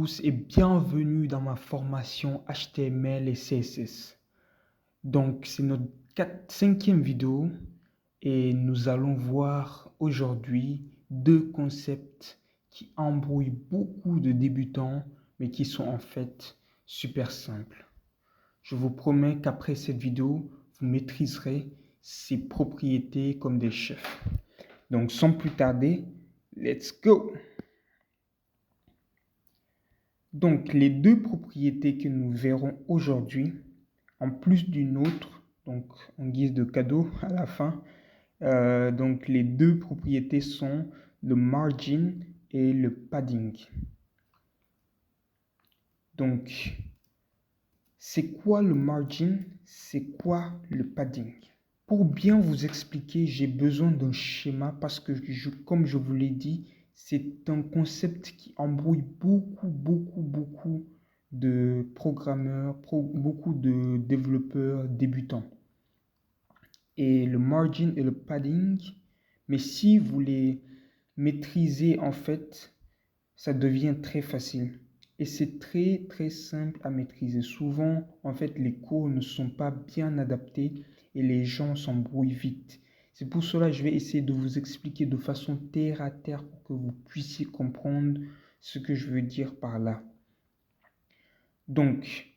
tous et bienvenue dans ma formation HTML et CSS. Donc, c'est notre cinquième vidéo et nous allons voir aujourd'hui deux concepts qui embrouillent beaucoup de débutants mais qui sont en fait super simples. Je vous promets qu'après cette vidéo, vous maîtriserez ces propriétés comme des chefs. Donc, sans plus tarder, let's go! Donc, les deux propriétés que nous verrons aujourd'hui, en plus d'une autre, donc en guise de cadeau à la fin, donc les deux propriétés sont le margin et le padding. Donc, c'est quoi le margin? C'est quoi le padding? Pour bien vous expliquer, j'ai besoin d'un schéma parce que, comme je vous l'ai dit, c'est un concept qui embrouille beaucoup de programmeurs, beaucoup de développeurs débutants. Et le margin et le padding, mais si vous les maîtrisez, en fait, ça devient très facile. Et c'est très simple à maîtriser. Souvent, en fait, les cours ne sont pas bien adaptés et les gens s'embrouillent vite. C'est pour cela que je vais essayer de vous expliquer de façon terre à terre pour que vous puissiez comprendre ce que je veux dire par là. Donc,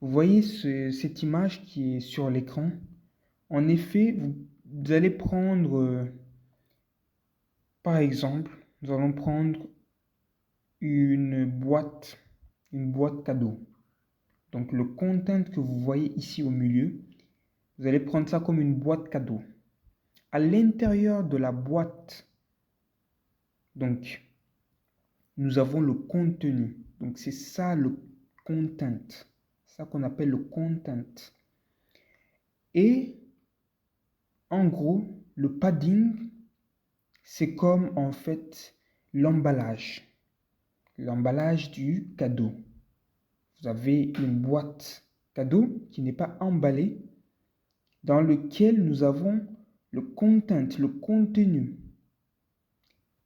vous voyez cette image qui est sur l'écran. En effet, vous allez prendre, par exemple, nous allons prendre une boîte cadeau. Donc, le content que vous voyez ici au milieu, vous allez prendre ça comme une boîte cadeau. À l'intérieur de la boîte, donc, nous avons le contenu. Donc, c'est ça le content. C'est ça qu'on appelle le content. Et, en gros, le padding, c'est comme, en fait, l'emballage. L'emballage du cadeau. Vous avez une boîte cadeau qui n'est pas emballée, dans lequel nous avons le content, le contenu.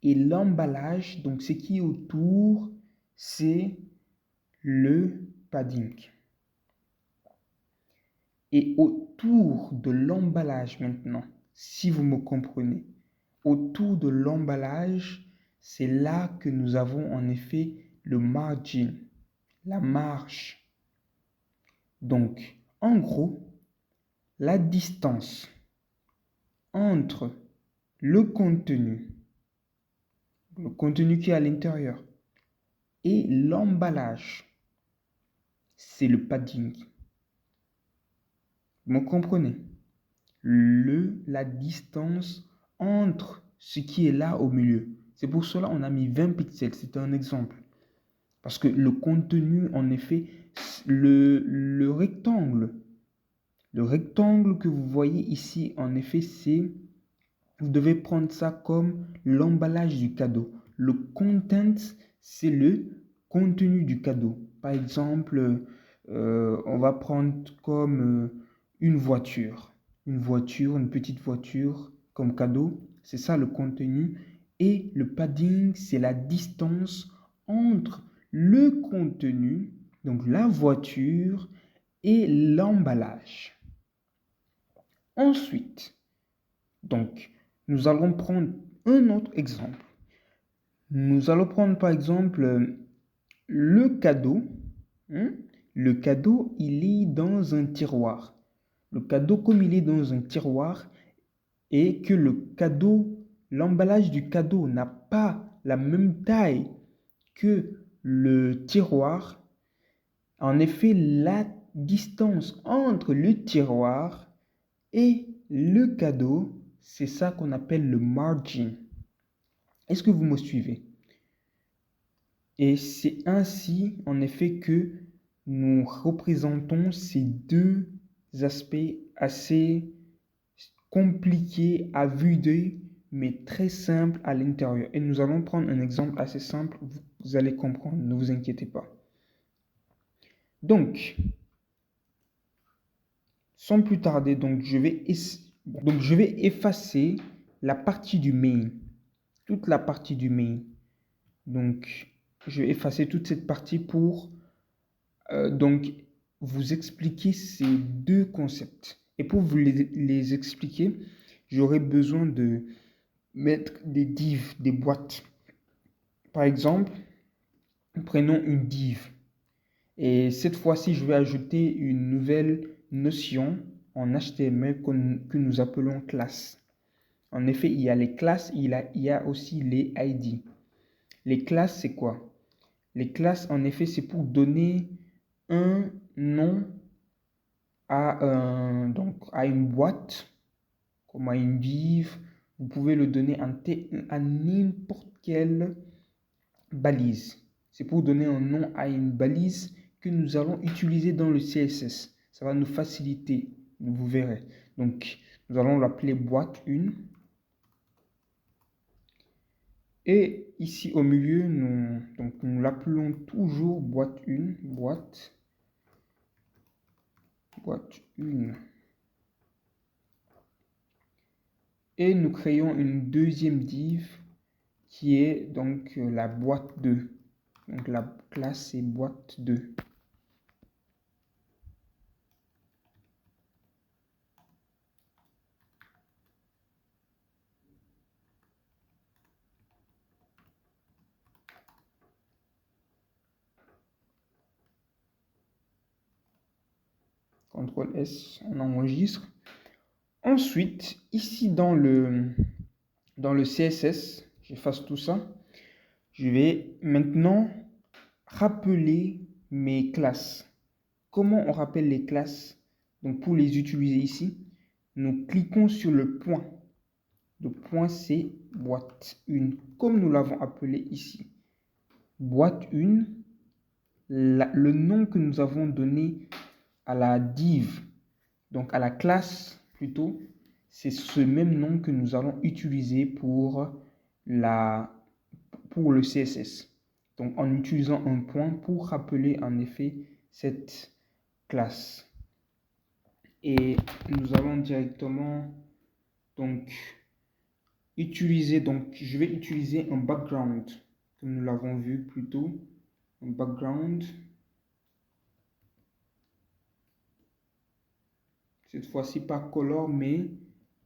Et l'emballage, donc ce qui est autour, c'est le padding. Et autour de l'emballage maintenant, si vous me comprenez, autour de l'emballage, c'est là que nous avons en effet le margin, la marge. Donc, en gros, la distance entre le contenu qui est à l'intérieur, et l'emballage, c'est le padding. Vous me comprenez? La distance entre ce qui est là au milieu. C'est pour cela qu'on a mis 20 pixels, c'est un exemple. Parce que le contenu, en effet, le rectangle que vous voyez ici, en effet, vous devez prendre ça comme l'emballage du cadeau. Le content, c'est le contenu du cadeau. Par exemple, on va prendre comme une voiture, une petite voiture comme cadeau. C'est ça le contenu. Et le padding, c'est la distance entre le contenu, donc la voiture, et l'emballage. Ensuite, donc, nous allons prendre un autre exemple. Nous allons prendre par exemple le cadeau. Le cadeau, il est dans un tiroir. Le cadeau, comme il est dans un tiroir et que le cadeau, l'emballage du cadeau n'a pas la même taille que le tiroir, en effet, la distance entre le tiroir et le cadeau, c'est ça qu'on appelle le margin. Est-ce que vous me suivez? Et c'est ainsi, en effet, que nous représentons ces deux aspects assez compliqués à vue d'œil, mais très simples à l'intérieur. Et nous allons prendre un exemple assez simple, vous allez comprendre, ne vous inquiétez pas. Donc, sans plus tarder, je vais effacer la partie du main, toute la partie du main. Donc, je vais effacer toute cette partie pour donc vous expliquer ces deux concepts. Et pour vous les expliquer, j'aurai besoin de mettre des divs, des boîtes. Par exemple, prenons une div. Et cette fois-ci, je vais ajouter une nouvelle notion en HTML que nous appelons classe. En effet, il y a les classes, il y a aussi les ID. Les classes, c'est quoi? Les classes, en effet, c'est pour donner un nom donc à une boîte, comme à une div. Vous pouvez le donner à n'importe quelle balise. C'est pour donner un nom à une balise que nous allons utiliser dans le CSS. Ça va nous faciliter, vous verrez. Donc, nous allons l'appeler boîte 1. Et ici au milieu, nous l'appelons toujours boîte 1, boîte 1. Et nous créons une deuxième div qui est donc la boîte 2. Donc la classe est boîte 2. CTRL S, on enregistre. Ensuite, ici dans le CSS, j'efface tout ça. Je vais maintenant rappeler mes classes. Comment on rappelle les classes? Donc pour les utiliser ici, nous cliquons sur le point. Le point c'est boîte 1, comme nous l'avons appelé ici. Boîte 1, le nom que nous avons donné à la div, donc à la classe plutôt, c'est ce même nom que nous allons utiliser pour le CSS. Donc en utilisant un point pour rappeler en effet cette classe. Et nous allons directement donc utiliser, donc je vais utiliser un background comme nous l'avons vu plus tôt. Un background. Cette fois-ci pas color mais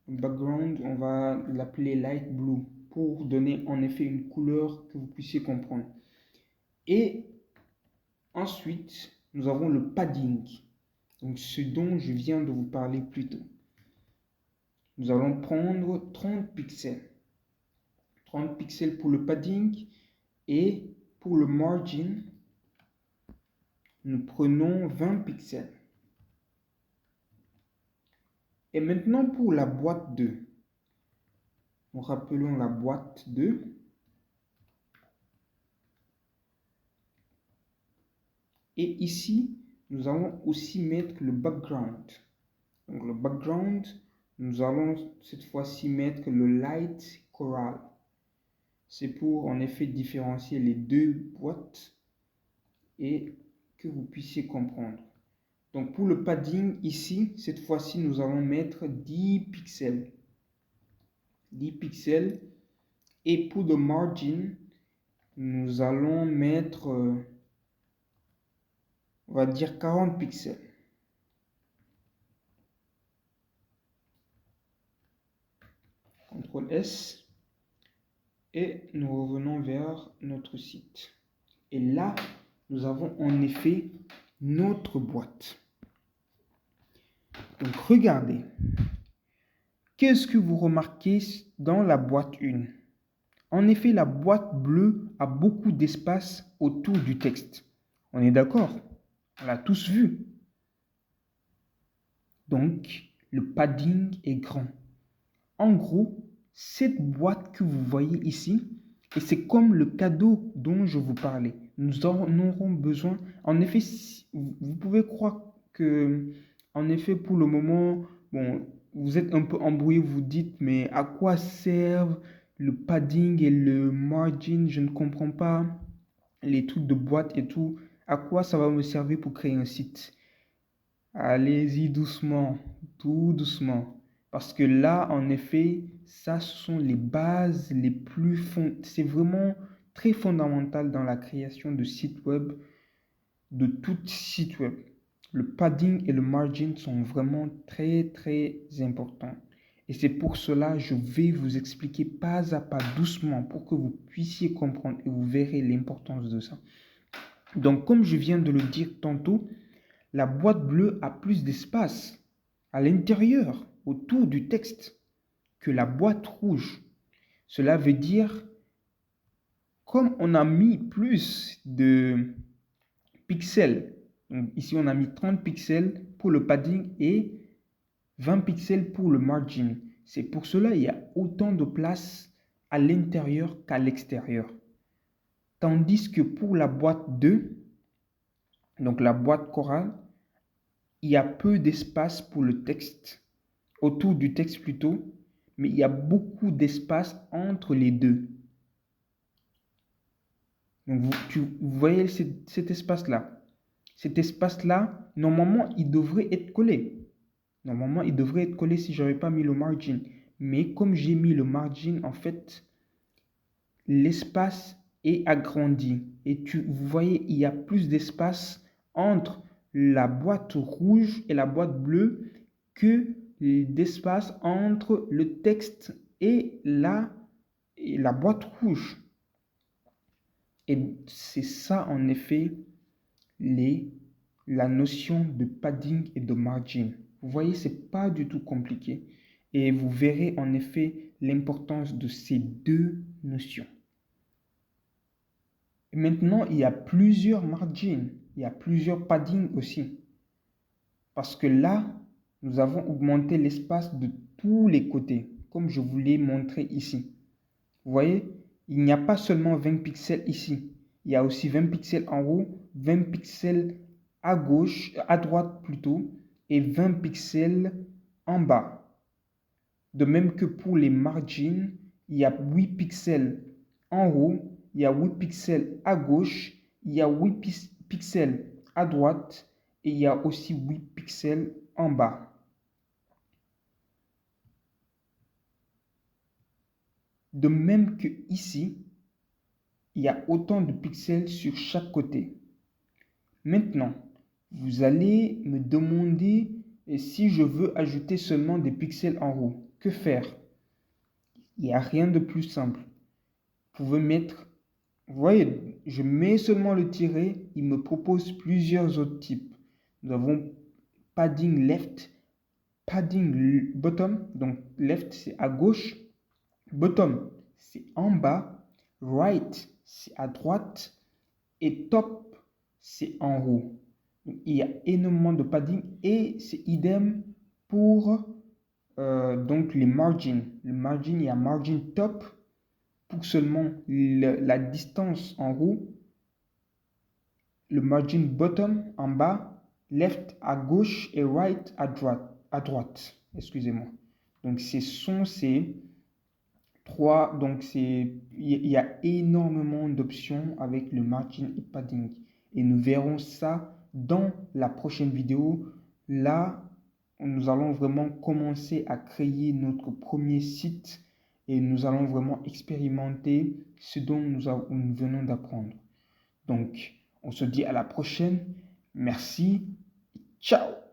un background, on va l'appeler light blue pour donner en effet une couleur que vous puissiez comprendre. Et ensuite, nous avons le padding. Donc ce dont je viens de vous parler plus tôt. Nous allons prendre 30 pixels. 30 pixels pour le padding et pour le margin, nous prenons 20 pixels. Et maintenant pour la boîte 2. Nous rappelons la boîte 2. Et ici, nous allons aussi mettre le background. Donc le background, nous allons cette fois-ci mettre le light coral. C'est pour en effet différencier les deux boîtes et que vous puissiez comprendre. Donc pour le padding ici, cette fois-ci, nous allons mettre 10 pixels. 10 pixels. Et pour le margin, nous allons mettre, on va dire 40 pixels. CTRL S. Et nous revenons vers notre site. Et là, nous avons en effet notre boîte. Donc regardez. Qu'est-ce que vous remarquez dans la boîte 1? En effet, la boîte bleue a beaucoup d'espace autour du texte. On est d'accord? On l'a tous vu. Donc, le padding est grand. En gros, cette boîte que vous voyez ici, et c'est comme le cadeau dont je vous parlais. Nous en aurons besoin. En effet, vous pouvez croire que, en effet, pour le moment, bon, vous êtes un peu embrouillé, vous dites, mais à quoi servent le padding et le margin? Je ne comprends pas les trucs de boîte et tout. À quoi ça va me servir pour créer un site? Allez-y doucement, tout doucement. Parce que là, en effet, ça, ce sont les bases les plus fondamentales. C'est vraiment très fondamental dans la création de sites web, de tout site web. Le padding et le margin sont vraiment très très importants. Et c'est pour cela que je vais vous expliquer pas à pas, doucement, pour que vous puissiez comprendre et vous verrez l'importance de ça. Donc, comme je viens de le dire tantôt, la boîte bleue a plus d'espace à l'intérieur, autour du texte, que la boîte rouge. Cela veut dire, comme on a mis plus de pixels, donc ici on a mis 30 pixels pour le padding et 20 pixels pour le margin. C'est pour cela qu'il y a autant de place à l'intérieur qu'à l'extérieur. Tandis que pour la boîte 2, donc la boîte chorale, il y a peu d'espace pour le texte, autour du texte plutôt, mais il y a beaucoup d'espace entre les deux. Donc vous voyez cet espace-là. Cet espace-là, normalement, il devrait être collé. Normalement, il devrait être collé si je n'avais pas mis le margin. Mais comme j'ai mis le margin, en fait, l'espace est agrandi. Et vous voyez, il y a plus d'espace entre la boîte rouge et la boîte bleue que d'espace entre le texte et la boîte rouge. Et c'est ça, en effet, la notion de padding et de margin. Vous voyez, ce n'est pas du tout compliqué. Et vous verrez, en effet, l'importance de ces deux notions. Et maintenant, il y a plusieurs margins. Il y a plusieurs padding aussi. Parce que là, nous avons augmenté l'espace de tous les côtés, comme je vous l'ai montré ici. Vous voyez, il n'y a pas seulement 20 pixels ici. Il y a aussi 20 pixels en haut, 20 pixels à gauche, à droite plutôt, et 20 pixels en bas. De même que pour les margins, il y a 8 pixels en haut, il y a 8 pixels à gauche, il y a 8 pixels à droite, et il y a aussi 8 pixels en bas. De même que ici, il y a autant de pixels sur chaque côté. Maintenant, vous allez me demander si je veux ajouter seulement des pixels en haut. Que faire? Il n'y a rien de plus simple. Vous pouvez mettre, vous voyez, je mets seulement le tiret, il me propose plusieurs autres types. Nous avons padding left, padding bottom, donc left c'est à gauche, bottom c'est en bas, right c'est à droite et top c'est en haut. Donc, il y a énormément de padding et c'est idem pour donc les margins. Le margin, il y a margin top pour seulement la distance en haut, le margin bottom en bas, left à gauche et right à droite. Excusez-moi. Donc ce sont ces trois. Donc il y a énormément d'options avec le margin et padding. Et nous verrons ça dans la prochaine vidéo. Là, nous allons vraiment commencer à créer notre premier site et nous allons vraiment expérimenter ce dont nous venons d'apprendre. Donc, on se dit à la prochaine. Merci. Ciao.